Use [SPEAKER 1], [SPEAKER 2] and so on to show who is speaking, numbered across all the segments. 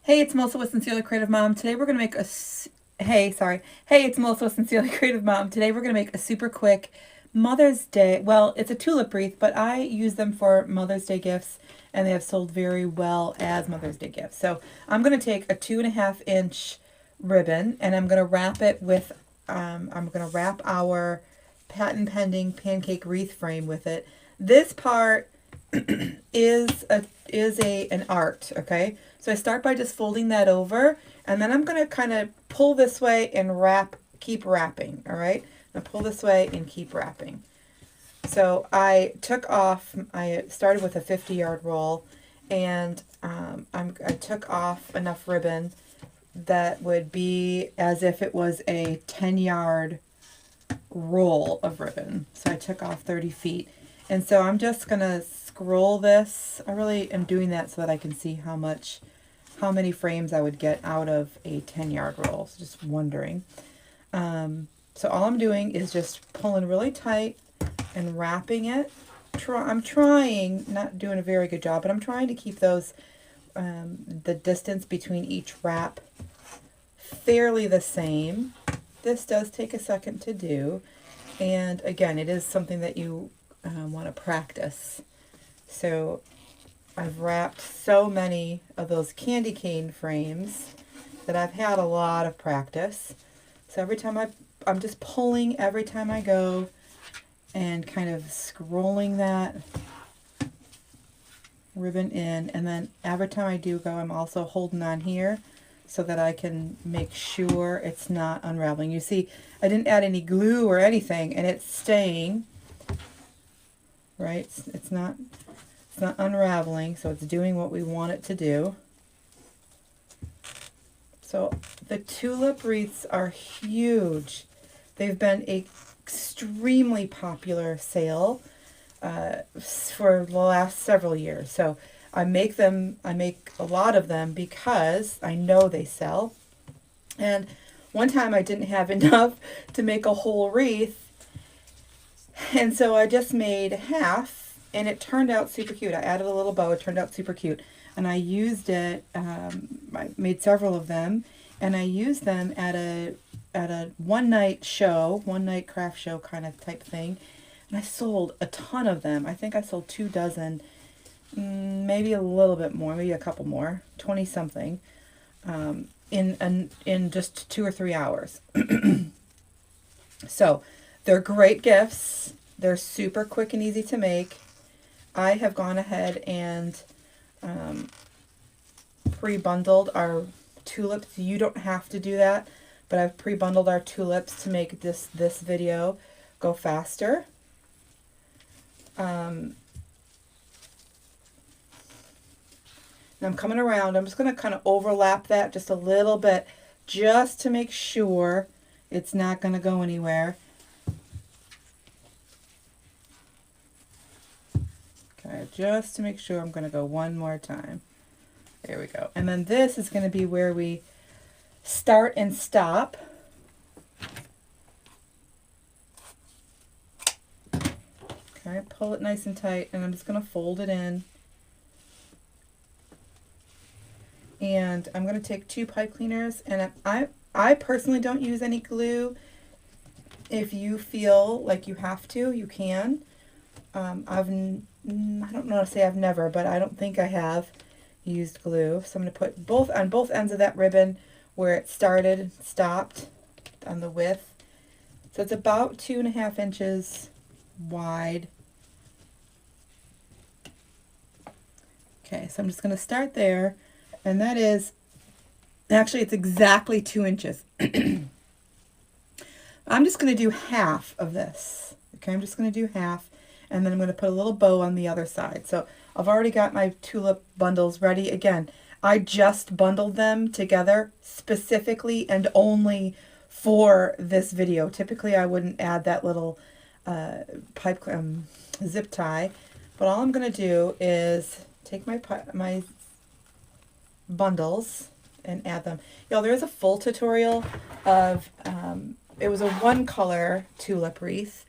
[SPEAKER 1] Hey, it's Melissa with Sincerely Creative Mom. Today we're going to make Hey, it's Melissa with Sincerely Creative Mom. Today we're going to make a super quick Mother's Day. Well, it's a tulip wreath, but I use them for Mother's Day gifts, and they have sold very well as Mother's Day gifts. So I'm going to take a 2.5-inch ribbon, and I'm going to wrap it with, I'm going to wrap our patent pending pancake wreath frame with it. This part is an art, okay? So I start by just folding that over, and then I'm going to kind of pull this way and keep wrapping, all right? Now pull this way and keep wrapping. So I started with a 50-yard roll, and I took off enough ribbon that would be as if it was a 10-yard roll of ribbon. So I took off 30 feet. And so I'm just going to scroll this. I really am doing that so that I can see how many frames I would get out of a 10-yard roll. So just wondering. So all I'm doing is just pulling really tight and wrapping it. I'm trying, not doing a very good job, but I'm trying to keep those, the distance between each wrap fairly the same. This does take a second to do. And again, it is something that you want to practice. So I've wrapped so many of those candy cane frames that I've had a lot of practice. So every time I'm just pulling every time I go and kind of scrolling that ribbon in. And then every time I do go, I'm also holding on here so that I can make sure it's not unraveling. You see, I didn't add any glue or anything, and it's staying, right? It's not unraveling, so it's doing what we want it to do. So the tulip wreaths are huge. They've been extremely popular sale for the last several years. So I make a lot of them because I know they sell. And one time I didn't have enough to make a whole wreath, and so I just made half, and it turned out super cute. I added a little bow. It turned out super cute. And I used it, I made several of them, and I used them at a one-night craft show kind of type thing. And I sold a ton of them. I think I sold 2 dozen, maybe a little bit more, maybe a couple more, 20 something, in just 2 or 3 hours. So they're great gifts. They're super quick and easy to make. I have gone ahead and pre-bundled our tulips. You don't have to do that, but I've pre-bundled our tulips to make this video go faster. Now I'm coming around. I'm just going to kind of overlap that just a little bit just to make sure it's not going to go anywhere. Okay, just to make sure, I'm going to go one more time. There we go. And then this is going to be where we start and stop. Okay, pull it nice and tight, and I'm just going to fold it in. And I'm going to take 2 pipe cleaners, and I personally don't use any glue. If you feel like you have to, you can. I don't know how to say I've never, but I don't think I have used glue. So I'm going to put on both ends of that ribbon where it started, stopped on the width. So it's about 2.5 inches wide. Okay, so I'm just going to start there. And that is, actually it's exactly 2 inches. I'm just going to do half of this. Okay, I'm just going to do half, and then I'm going to put a little bow on the other side. So I've already got my tulip bundles ready. Again, I just bundled them together specifically and only for this video. Typically I wouldn't add that little zip tie, but all I'm going to do is take my bundles and add them. Y'all, there is a full tutorial of, it was a one color tulip wreath.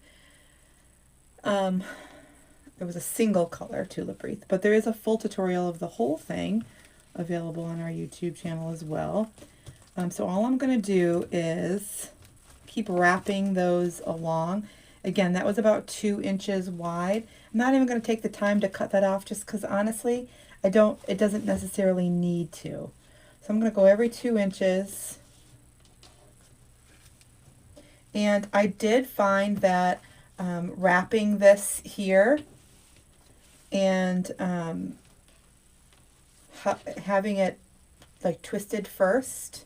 [SPEAKER 1] It was a single color tulip wreath, but there is a full tutorial of the whole thing available on our YouTube channel as well. So all I'm going to do is keep wrapping those along. Again, that was about 2 inches wide. I'm not even going to take the time to cut that off just because honestly, it doesn't necessarily need to. So I'm going to go every 2 inches. And I did find that wrapping this here and having it like twisted first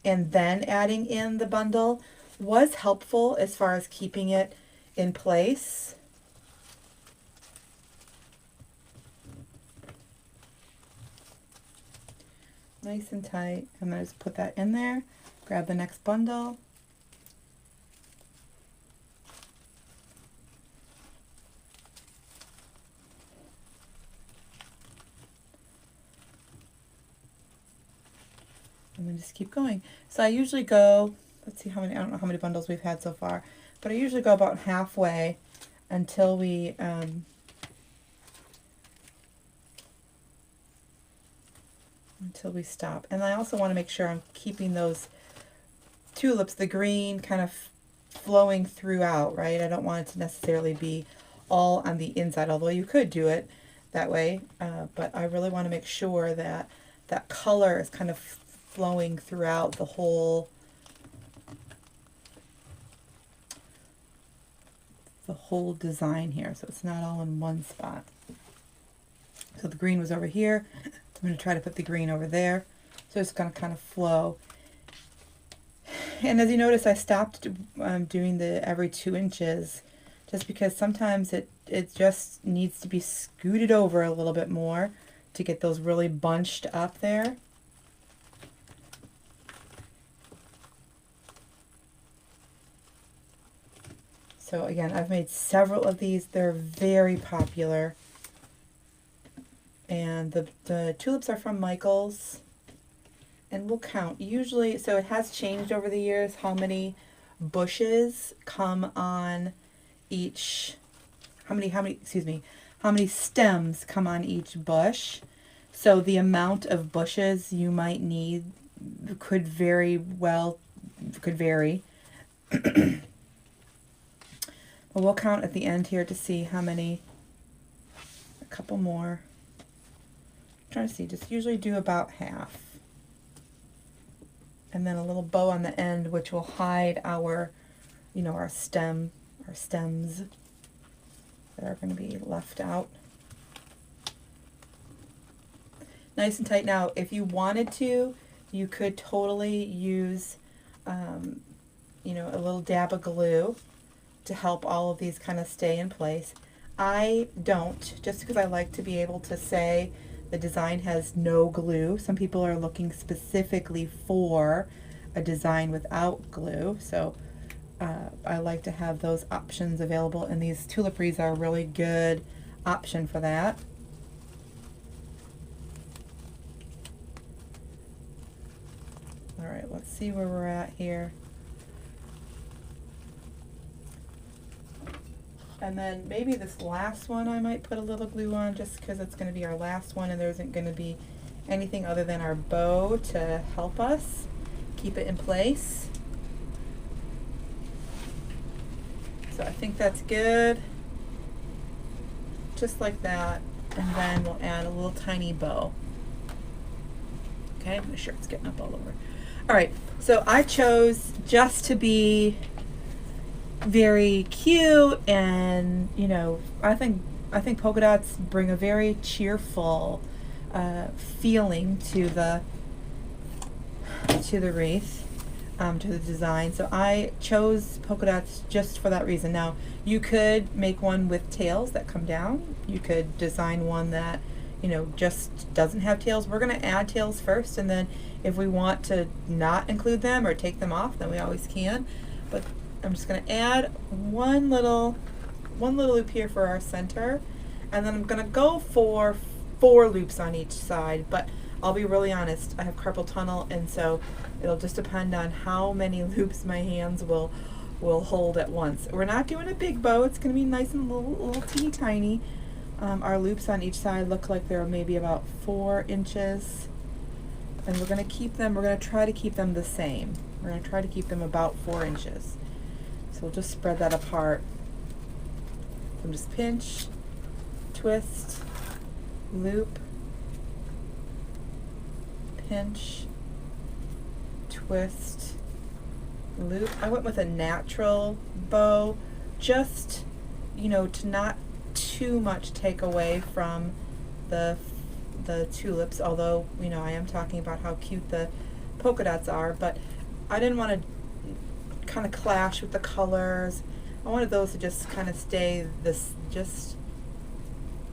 [SPEAKER 1] and then adding in the bundle was helpful as far as keeping it in place. Nice and tight. I'm going to just put that in there, grab the next bundle. And then just keep going. So I usually go, let's see how many, I don't know how many bundles we've had so far, but I usually go about halfway until we stop. And I also want to make sure I'm keeping those tulips, the green, kind of flowing throughout, right? I don't want it to necessarily be all on the inside, although you could do it that way, but I really want to make sure that that color is kind of flowing throughout the whole design here, so it's not all in one spot. So the green was over here. I'm going to try to put the green over there, so it's going to kind of flow. And as you notice, I stopped doing the every 2 inches just because sometimes it just needs to be scooted over a little bit more to get those really bunched up there. So again, I've made several of these. They're very popular. And the tulips are from Michael's. And we'll count. Usually, so it has changed over the years how many bushes come on each, how many stems come on each bush. So the amount of bushes you might need could vary. Well, we'll count at the end here to see how many. A couple more. I'm trying to see, just usually do about half. And then a little bow on the end, which will hide our, our stems that are going to be left out. Nice and tight. Now, if you wanted to, you could totally use, a little dab of glue to help all of these kind of stay in place. I don't, just because I like to be able to say the design has no glue. Some people are looking specifically for a design without glue, so I like to have those options available, and these tulip wreaths are a really good option for that. All right, let's see where we're at here. And then maybe this last one I might put a little glue on just because it's going to be our last one and there isn't going to be anything other than our bow to help us keep it in place. So I think that's good. Just like that. And then we'll add a little tiny bow. Okay, my shirt's getting up all over. All right, so I chose just to be very cute, and I think polka dots bring a very cheerful feeling to the wreath, to the design. So I chose polka dots just for that reason. Now you could make one with tails that come down. You could design one that just doesn't have tails. We're going to add tails first, and then if we want to not include them or take them off, then we always can. But I'm just going to add one little loop here for our center, and then I'm going to go for 4 loops on each side, but I'll be really honest, I have carpal tunnel, and so it'll just depend on how many loops my hands will hold at once. We're not doing a big bow, it's going to be nice and little teeny tiny, Our loops on each side look like they're maybe about 4 inches. And we're going to try to keep them the same. We're going to try to keep them about 4 inches. So we'll just spread that apart. So just pinch, twist, loop, pinch, twist, loop. I went with a natural bow, just, you know, to not too much take away from the tulips, although, you know, I am talking about how cute the polka dots are, but I didn't want to kind of clash with the colors. I wanted those to just kind of stay this, just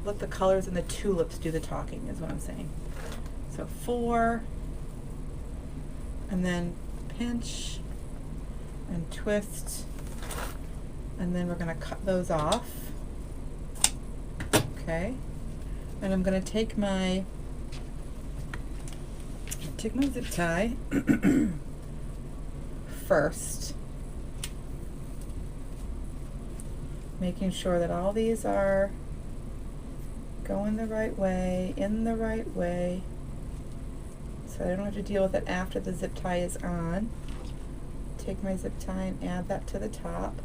[SPEAKER 1] let the colors and the tulips do the talking, is what I'm saying. So 4, and then pinch and twist, and then we're going to cut those off. Okay, and I'm going to take my zip tie first, making sure that all these are going the right way, in the right way, so I don't have to deal with it after the zip tie is on. Take my zip tie and add that to the top.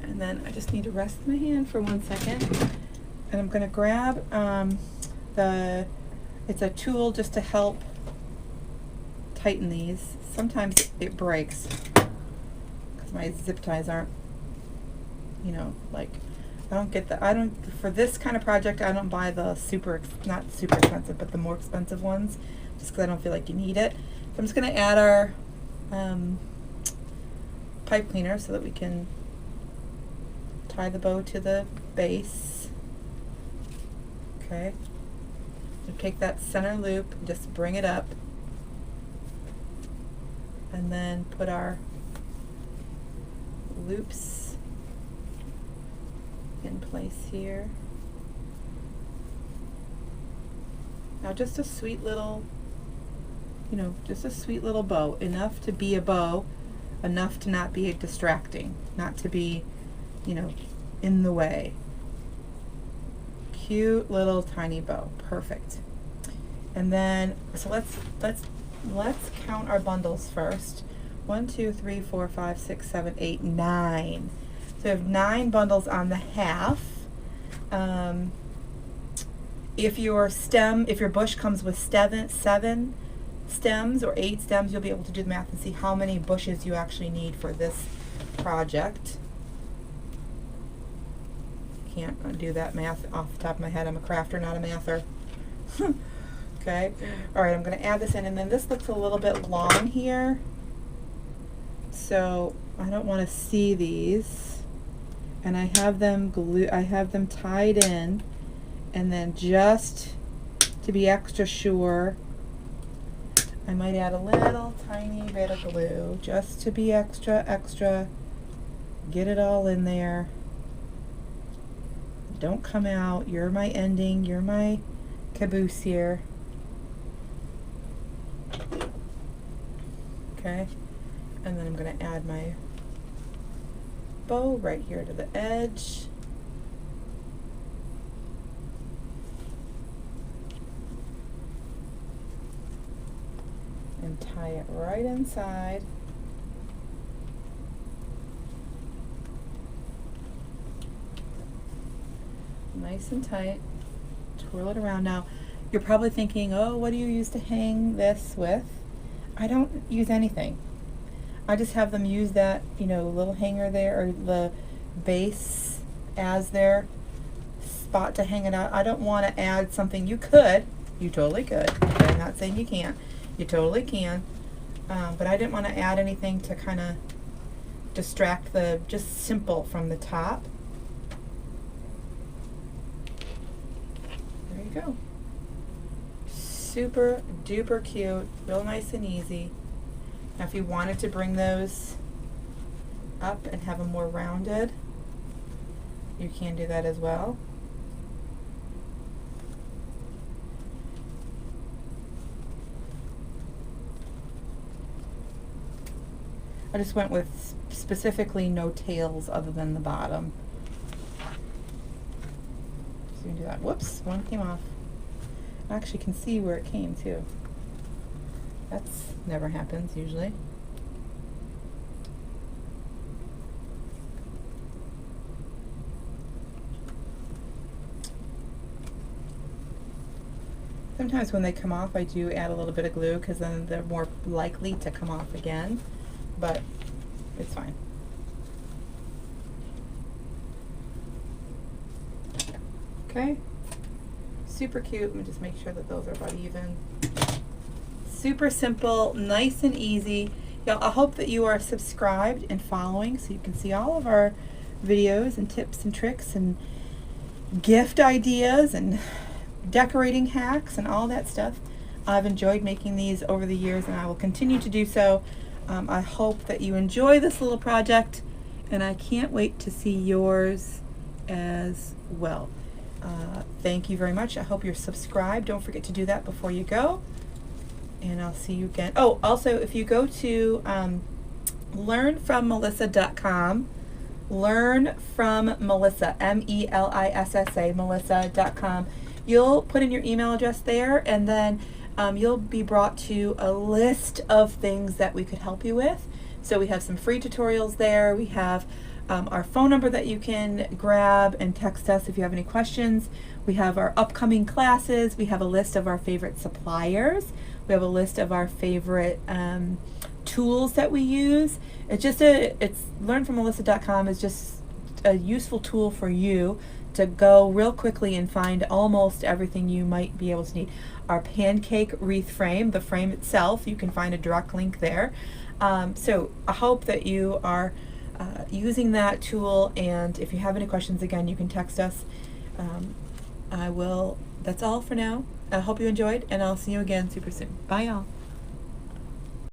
[SPEAKER 1] And then I just need to rest my hand for 1 second. And I'm going to grab it's a tool just to help tighten these. Sometimes it breaks because my zip ties aren't, you know, like, for this kind of project, I don't buy the not super expensive, but the more expensive ones, just because I don't feel like you need it. So I'm just going to add our pipe cleaner so that we can tie the bow to the base. Okay. So take that center loop and just bring it up, and then put our loops in place here. Now just a sweet little, you know, just a sweet little bow, enough to be a bow, enough to not be distracting, not to be, you know, in the way. Cute little tiny bow, perfect. And then, so let's count our bundles first. 1, 2, 3, 4, 5, 6, 7, 8, 9. So we have 9 bundles on the half. If your bush comes with 7 stems or 8 stems, you'll be able to do the math and see how many bushes you actually need for this project. Can't do that math off the top of my head. I'm a crafter, not a mather. Okay. All right, I'm going to add this in, and then this looks a little bit long here, so I don't want to see these, and I have them tied in, and then just to be extra sure, I might add a little tiny bit of glue just to be extra, get it all in there. Don't come out. You're my ending. You're my caboose here. Okay. And then I'm going to add my bow right here to the edge. And tie it right inside. Nice and tight. Twirl it around. Now, you're probably thinking, oh, what do you use to hang this with? I don't use anything. I just have them use that, you know, little hanger there, or the base as their spot to hang it out. I don't want to add something. You could. You totally could. I'm not saying you can't. You totally can. But I didn't want to add anything to kind of distract the, just simple from the top. There you go. Super duper cute, real nice and easy. Now if you wanted to bring those up and have them more rounded, you can do that as well. I just went with specifically no tails other than the bottom. So you can do that. Whoops, one came off. I actually can see where it came too. That's never happens usually. Sometimes when they come off, I do add a little bit of glue because then they're more likely to come off again, but it's fine. Okay, super cute. Let me just make sure that those are about even. Super simple, nice and easy. Y'all, I hope that you are subscribed and following so you can see all of our videos and tips and tricks and gift ideas and decorating hacks and all that stuff. I've enjoyed making these over the years and I will continue to do so. I hope that you enjoy this little project and I can't wait to see yours as well. Thank you very much. I hope you're subscribed. Don't forget to do that before you go. And I'll see you again. Oh, also, if you go to learnfrommelissa.com, Learn from Melissa, M-E-L-I-S-S-A, melissa.com. You'll put in your email address there, and then you'll be brought to a list of things that we could help you with. So we have some free tutorials there. We have our phone number that you can grab and text us if you have any questions. We have our upcoming classes. We have a list of our favorite suppliers. We have a list of our favorite tools that we use. It's learnfrommelissa.com is just a useful tool for you to go real quickly and find almost everything you might be able to need. Our pancake wreath frame, the frame itself, you can find a direct link there. So I hope that you are using that tool, and if you have any questions, again, you can text us. That's all for now. I hope you enjoyed, and I'll see you again super soon. Bye, y'all.